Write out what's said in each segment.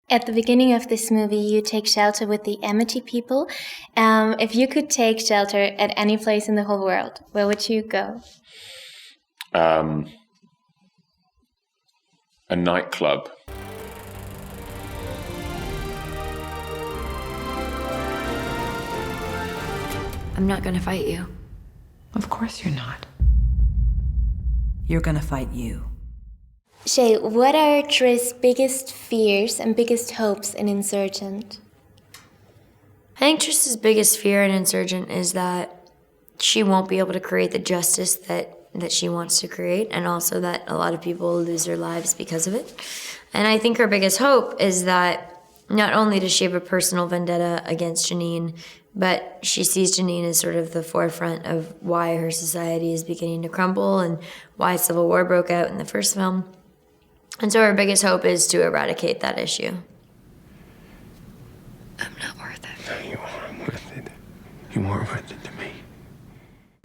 At the beginning of this movie, you take shelter with the Amity people. If you could take shelter at any place in the whole world, where would you go? A nightclub. I'm not gonna fight you. Of course you're not. You're gonna fight you. Shay, what are Triss' biggest fears and biggest hopes in Insurgent? I think Triss's biggest fear in Insurgent is that she won't be able to create the justice that she wants to create, and also that a lot of people will lose their lives because of it. And I think her biggest hope is that not only does she have a personal vendetta against Janine, but she sees Janine as sort of the forefront of why her society is beginning to crumble and why civil war broke out in the first film. And so her biggest hope is to eradicate that issue. I'm not worth it. No, you are worth it. You are worth it to me.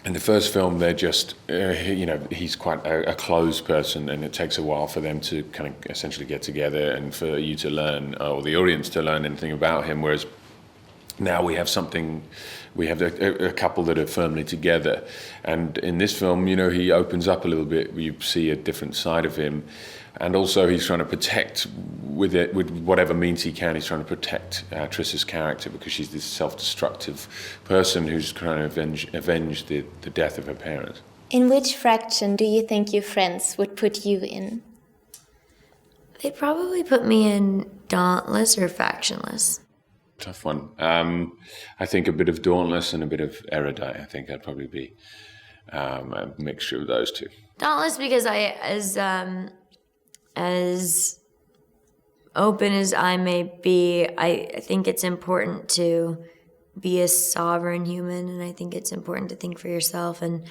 In the first film, they're just, he's quite a closed person, and it takes a while for them to kind of essentially get together and for you to learn, or the audience to learn anything about him, whereas now we have a couple that are firmly together. And in this film, he opens up a little bit. You see a different side of him. And also he's trying to protect, with whatever means he can, he's trying to protect Triss's character, because she's this self-destructive person who's trying to avenge the death of her parents. In which fraction do you think your friends would put you in? They'd probably put me in Dauntless or Factionless. Tough one. I think a bit of Dauntless and a bit of Erudite. I think I'd probably be a mixture of those two. Dauntless because as open as I may be, I think it's important to be a sovereign human, and I think it's important to think for yourself and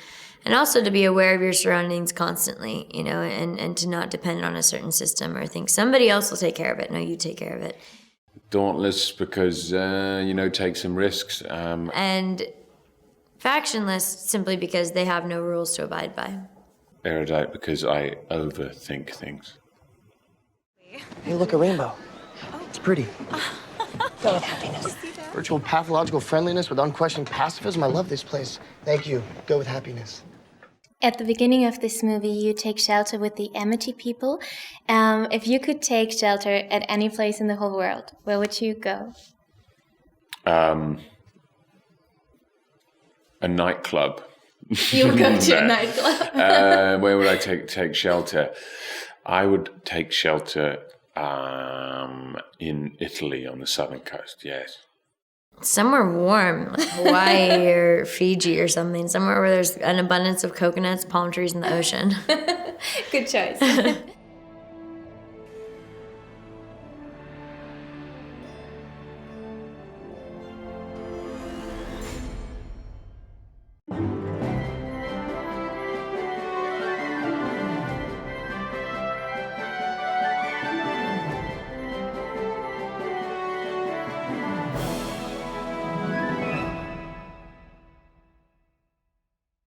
also to be aware of your surroundings constantly, and to not depend on a certain system or think somebody else will take care of it. No, you take care of it. Dauntless because, take some risks. And Factionless simply because they have no rules to abide by. Erudite because I overthink things. Hey, look, a rainbow. It's pretty. Go with happiness. Virtual pathological friendliness with unquestioned pacifism. I love this place. Thank you. Go with happiness. At the beginning of this movie, you take shelter with the Amity people. If you could take shelter at any place in the whole world, where would you go? A nightclub. You would go to a nightclub. Where would I take shelter? I would take shelter in Italy on the southern coast, yes. Somewhere warm, like Hawaii or Fiji or something. Somewhere where there's an abundance of coconuts, palm trees, and the ocean. Good choice.